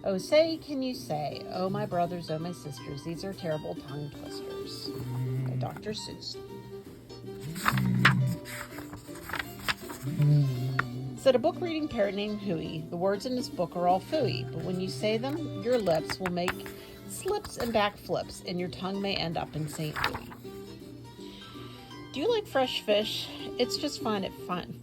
Oh, say, can you say, oh, my brothers, oh, my sisters, these are terrible tongue twisters. By Dr. Seuss. Said a book reading parrot named Hooey, the words in this book are all phooey, but when you say them, your lips will make slips and backflips, and your tongue may end up in St. Louis. Do you like fresh fish? It's just fine at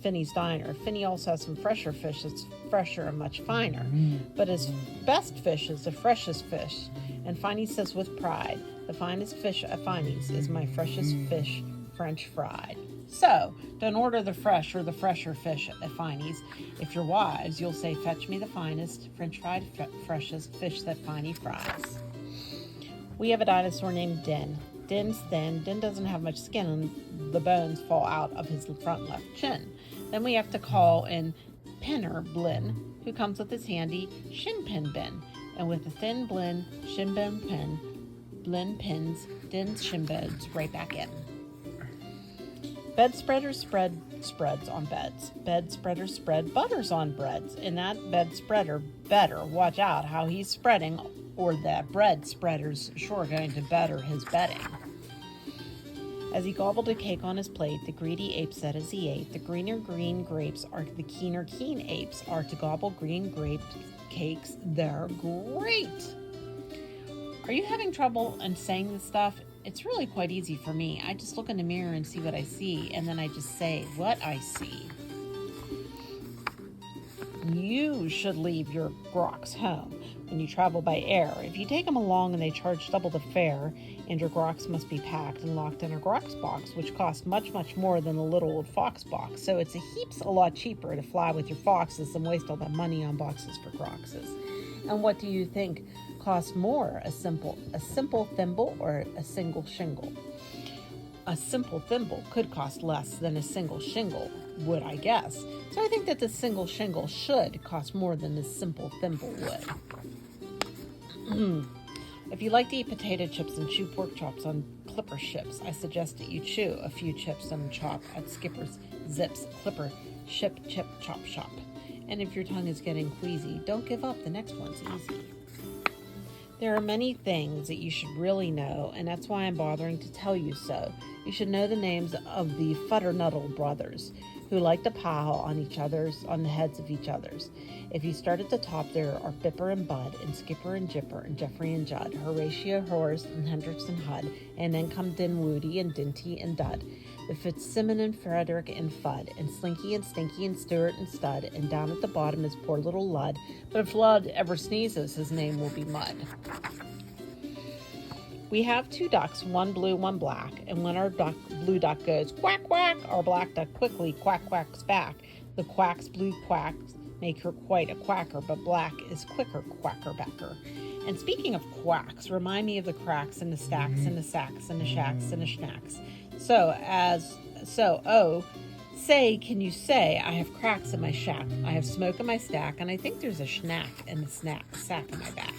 Finney's Diner. Finney also has some fresher fish that's fresher and much finer. But his best fish is the freshest fish. And Finey says with pride, the finest fish at Finey's is my freshest fish, French fried. So, don't order the fresh or the fresher fish at Finey's. If you're wise, you'll say, fetch me the finest, French fried, freshest fish that Finey fries. We have a dinosaur named Din. Din's thin. Din doesn't have much skin and the bones fall out of his front left chin. Then we have to call in Pinner Blin, who comes with his handy shin pin bin. And with a thin Blin shin bin pin, Blin pins Din's shin bones right back in. Bed spreaders spread spreads on beds. Bed spreaders spread butters on breads. And that bed spreader better watch out how he's spreading, or that bread spreader's sure going to better his bedding. As he gobbled a cake on his plate, the greedy ape said as he ate, the greener green grapes are the keener keen apes are to gobble green grape cakes. They're great. Are you having trouble in saying this stuff? It's really quite easy for me. I just look in the mirror and see what I see, and then I just say what I see. You should leave your groks home when you travel by air. If you take them along and they charge double the fare, and your groks must be packed and locked in a groks box, which costs much, much more than a little old fox box. So it's a lot cheaper to fly with your foxes than waste all that money on boxes for groxes. And what do you think costs more, a simple thimble or a single shingle? A simple thimble could cost less than a single shingle, would I guess. So I think that the single shingle should cost more than the simple thimble would. If you like to eat potato chips and chew pork chops on Clipper ships, I suggest that you chew a few chips and a chop at Skipper's Zips Clipper Ship Chip Chop Shop. And if your tongue is getting queasy, don't give up. The next one's easy. There are many things that you should really know, and that's why I'm bothering to tell you so. You should know the names of the Futternuddle brothers, who like to pile on the heads of each others. If you start at the top, there are Bipper and Bud, and Skipper and Jipper, and Jeffrey and Judd, Horatio, Horace, and Hendrix and Hud, and then come Dinwoody and Dinty and Dud, the Fitzsimmon and Frederick and Fudd, and Slinky and Stinky and Stewart and Stud, and down at the bottom is poor little Lud, but if Lud ever sneezes, his name will be Mud. We have 2 ducks, one blue, one black, and when our blue duck goes quack, quack, our black duck quickly quack, quacks back. The quack's blue quacks make her quite a quacker, but black is quicker quacker backer. And speaking of quacks, remind me of the cracks and the stacks and the sacks and the shacks and the schnacks. Say, can you say, I have cracks in my shack, I have smoke in my stack, and I think there's a schnack in the sack in my back.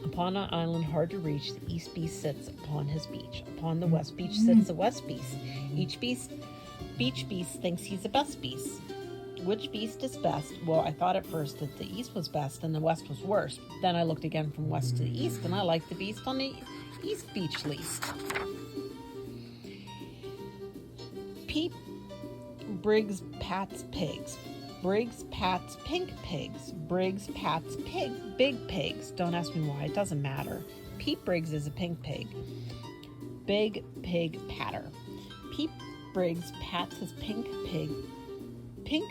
Upon an island hard to reach, the east beast sits upon his beach. Upon the west beach sits the west beast. Each beach beast thinks he's the best beast. Which beast is best? Well, I thought at first that the east was best and the west was worst. Then I looked again from west to the east, and I liked the beast on the east beach least. Pete Briggs Pat's pigs. Briggs Pat's pink pigs. Briggs Pat's big pigs. Don't ask me why, it doesn't matter. Pete Briggs is a pink pig. Big pig patter. Pete Briggs pats his pink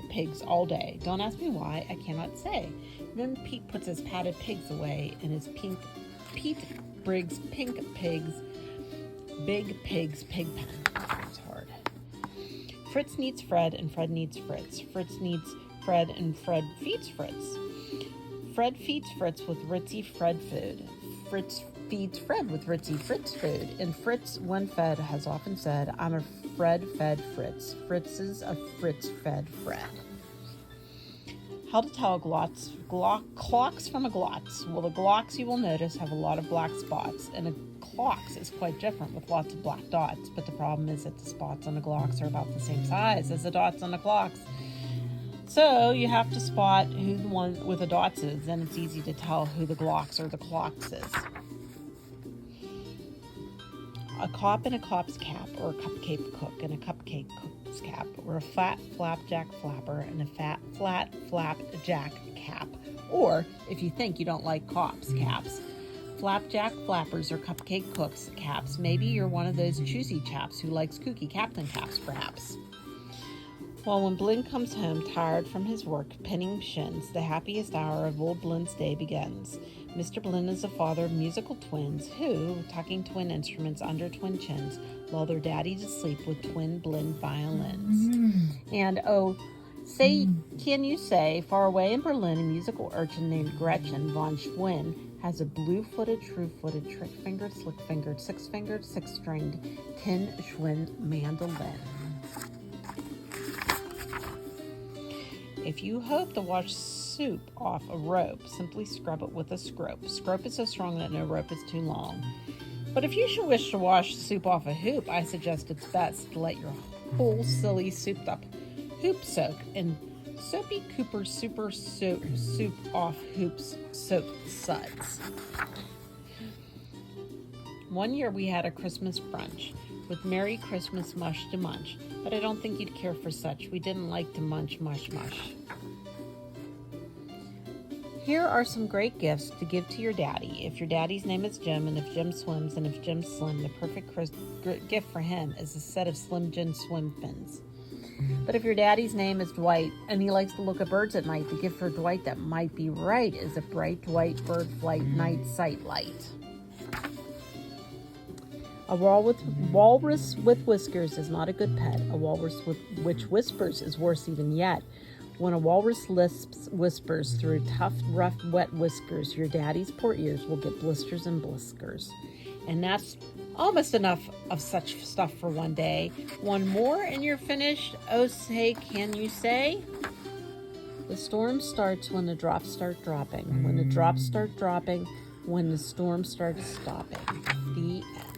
pigs all day. Don't ask me why, I cannot say. Then Pete puts his patted pigs away in his Pete Briggs pink pigs, big pigs pig pen. It's hard. Fritz needs Fred and Fred needs Fritz. Fritz needs Fred and Fred feeds Fritz. Fred feeds Fritz with Ritzy Fred food. Fritz feeds Fred with Ritzy Fritz food. And Fritz, when fed, has often said, I'm a Fred fed Fritz. Fritz is a Fritz fed Fred. How to tell clocks from a glotz. Well, the glocks, you will notice, have a lot of black spots, and a clocks is quite different with lots of black dots, but the problem is that the spots on the glocks are about the same size as the dots on the clocks. So you have to spot who the one with the dots is, then it's easy to tell who the glocks or the clocks is. A cop in a cop's cap, or a cupcake cook in a cupcake cook's cap, or a fat flapjack flapper in a flat flapjack cap. Or, if you think you don't like cops' caps, flapjack flappers or cupcake cooks' caps. Maybe you're one of those choosy chaps who likes kooky captain caps, perhaps. Well, when Blinn comes home tired from his work pinning shins, the happiest hour of old Blinn's day begins. Mr. Blinn is the father of musical twins who, tucking twin instruments under twin chins, lull their daddy to sleep with twin Blinn violins. And can you say, far away in Berlin, a musical urchin named Gretchen von Schwinn has a blue-footed, true-footed, trick-fingered, slick-fingered, six-fingered, six-stringed tin Schwinn mandolin. If you hope to wash soup off a rope, simply scrub it with a scrope. Scrope is so strong that no rope is too long. But if you should wish to wash soup off a hoop, I suggest it's best to let your whole silly souped up hoop soak in Soapy Cooper Super Soup Off Hoops Soap Suds. One year we had a Christmas brunch with Merry Christmas mush to munch, but I don't think you'd care for such. We didn't like to munch mush. Here are some great gifts to give to your daddy. If your daddy's name is Jim, and if Jim swims, and if Jim's slim, the perfect gift for him is a set of Slim Jim swim fins. But if your daddy's name is Dwight, and he likes to look at birds at night, the gift for Dwight that might be right is a bright Dwight bird flight night sight light. A walrus with whiskers is not a good pet. A walrus which whispers is worse even yet. When a walrus whispers through tough, rough, wet whiskers, your daddy's poor ears will get blisters and bliskers. And that's almost enough of such stuff for one day. One more and you're finished. Oh, say, can you say? The storm starts when the drops start dropping. When the drops start dropping, when the storm starts stopping. The end.